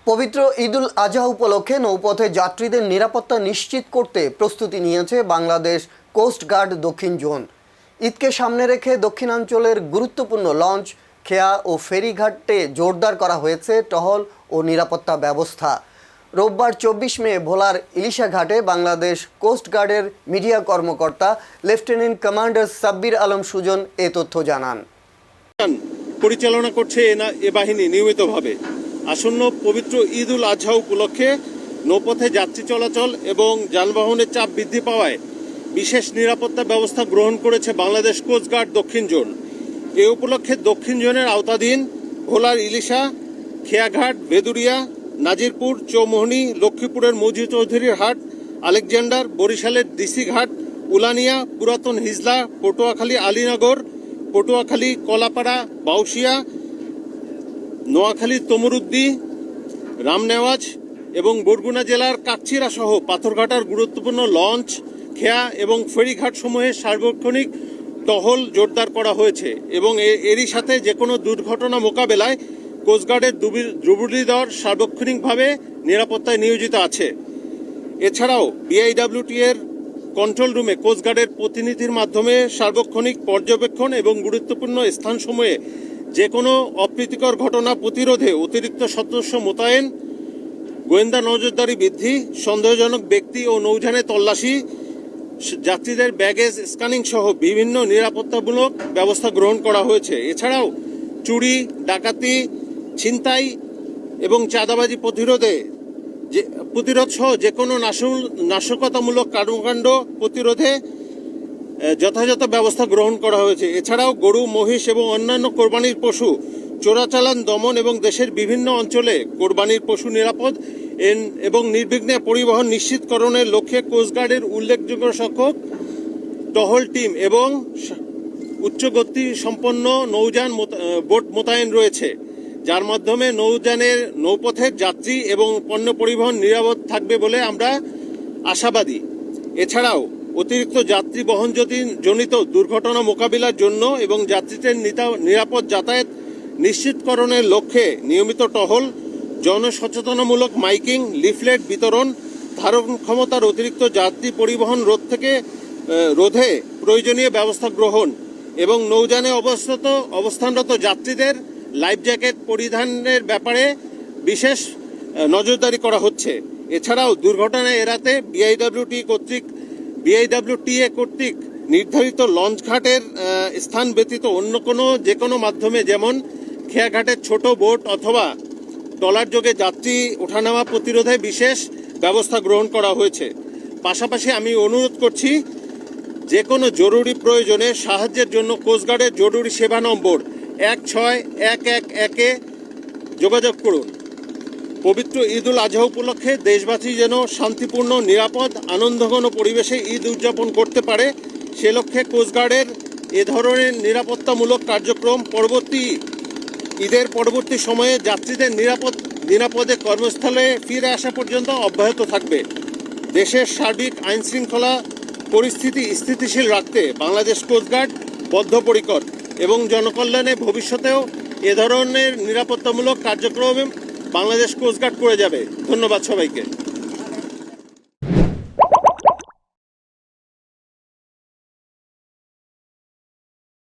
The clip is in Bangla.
পবিত্র ঈদুল আজহা উপলক্ষে নৌপথে যাত্রীদের নিরাপত্তা নিশ্চিত করতে প্রস্তুতি নিয়েছে বাংলাদেশ কোস্ট গার্ড দক্ষিণ জোন। ঈদকে সামনে রেখে দক্ষিণাঞ্চলের গুরুত্বপূর্ণ লঞ্চ, খেয়া ও ফেরিঘাটে জোরদার করা হয়েছে টহল ও নিরাপত্তা ব্যবস্থা। রোববার 24 মে ভোলার ইলিশা ঘাটে বাংলাদেশ কোস্ট গার্ডের মিডিয়া কর্মকর্তা লেফটেন্যান্ট কমান্ডার সাব্বির আলম সুজন এ তথ্য জানান। পরিচালনা করছে এ বাহিনী নিয়মিতভাবে। আসন্ন পবিত্র ঈদ উল আজহা উপলক্ষে নৌপথে যাত্রী চলাচল এবং যানবাহনের চাপ বৃদ্ধি পাওয়ায় বিশেষ নিরাপত্তা ব্যবস্থা গ্রহণ করেছে বাংলাদেশ কোস্ট গার্ড দক্ষিণ জোন। এ উপলক্ষে দক্ষিণ জোনের আওতাধীন ভোলার ইলিশা, খেয়াঘাট, বেদুরিয়া, নাজিরপুর, চৌমোহনী, লক্ষ্মীপুরের মৌজি চৌধুরীর হাট, আলেকজান্ডার, বরিশালের ডিসি ঘাট, উলানিয়া, পুরাতন হিজলা, পটুয়াখালী আলীনগর, পটুয়াখালী কলাপাড়া, বাউশিয়া, নোয়াখালী তমরুদ্দি, রামনেওয়াজ এবং বরগুনা জেলার কাকচিরা সহ পাথরঘাটার গুরুত্বপূর্ণ লঞ্চ, খেয়া এবং ফেরিঘাট সমূহে সার্বক্ষণিক টহল জোরদার করা হয়েছে এবং এরই সাথে যে কোনো দুর্ঘটনা মোকাবেলায় কোস্টগার্ডের ডুবুরি দল সার্বক্ষণিকভাবে নিরাপত্তায় নিয়োজিত আছে। এছাড়াও বিআইডব্লিউটি এর কন্ট্রোল রুমে কোস্টগার্ডের প্রতিনিধির মাধ্যমে সার্বক্ষণিক পর্যবেক্ষণ এবং গুরুত্বপূর্ণ স্থানসমূহে যে কোনো অপ্রীতিকর ঘটনা প্রতিরোধে অতিরিক্ত সদস্য মোতায়েন, গোয়েন্দা নজরদারি বৃদ্ধি, সন্দেহজনক ব্যক্তি ও নৌযানে তল্লাশি, যাত্রীদের ব্যাগেজ স্ক্যানিং সহ বিভিন্ন নিরাপত্তামূলক ব্যবস্থা গ্রহণ করা হয়েছে। এছাড়াও চুরি, ডাকাতি, ছিনতাই এবং চাঁদাবাজি প্রতিরোধ সহ যে কোনো নাশকতামূলক কর্মকাণ্ড প্রতিরোধে যথাযথ ব্যবস্থা গ্রহণ করা হয়েছে। এছাড়াও গরু, মহিষ এবং অন্যান্য কোরবানির পশু চোরাচালান দমন এবং দেশের বিভিন্ন অঞ্চলে কোরবানির পশু নিরাপদ এবং নির্বিঘ্নে পরিবহন নিশ্চিতকরণের লক্ষ্যে কোস্টগার্ডের উল্লেখযোগ্য সংখ্যক টহল টিম এবং উচ্চগতি সম্পন্ন নৌযান বোট মোতায়েন রয়েছে, যার মাধ্যমে নৌপথের যাত্রী এবং পণ্য পরিবহন নিরাপদ থাকবে বলে আমরা আশাবাদী। এছাড়াও অতিরিক্ত যাত্রী বহন জনিত দুর্ঘটনা মোকাবিলার জন্য এবং যাত্রীদের নিরাপদ যাতায়াত নিশ্চিতকরণের লক্ষ্যে নিয়মিত টহল, জনসচেতনামূলক মাইকিং, লিফলেট বিতরণ, ধারণ ক্ষমতার অতিরিক্ত যাত্রী পরিবহন রোধে প্রয়োজনীয় ব্যবস্থা গ্রহণ এবং নৌযানে অবস্থানরত যাত্রীদের লাইফ জ্যাকেট পরিধানের ব্যাপারে বিশেষ নজরদারি করা হচ্ছে। এছাড়াও দুর্ঘটনা এড়াতে বিআইডব্লিউটিএ কর্তৃক নির্ধারিত লঞ্চ ঘাটের স্থান ব্যতীত অন্য যে কোনো মাধ্যমে, যেমন খেয়াঘাটের ছোট বোট অথবা ট্রলার যোগে যাত্রী ওঠানামা প্রতিরোধে বিশেষ ব্যবস্থা গ্রহণ করা হয়েছে। পাশাপাশি আমি অনুরোধ করছি, যে কোনো জরুরি প্রয়োজনে সাহায্যের জন্য কোস্টগার্ডের জরুরি সেবা নম্বর 16111-এ যোগাযোগ করুন। পবিত্র ঈদ উল আজহা উপলক্ষে দেশবাসী যেন শান্তিপূর্ণ, নিরাপদ, আনন্দঘন পরিবেশে ঈদ উদযাপন করতে পারে, সে লক্ষ্যে কোস্টগার্ডের এ ধরনের নিরাপত্তামূলক কার্যক্রম ঈদের পরবর্তী সময়ে যাত্রীদের নিরাপদে কর্মস্থলে ফিরে আসা পর্যন্ত অব্যাহত থাকবে। দেশের সার্বিক আইনশৃঙ্খলা পরিস্থিতি স্থিতিশীল রাখতে বাংলাদেশ কোস্টগার্ড বদ্ধপরিকর এবং জনকল্যাণে ভবিষ্যতেও এ ধরনের নিরাপত্তামূলক কার্যক্রম বাংলাদেশ কোস্টগার্ড করে যাবে। ধন্যবাদ সবাইকে।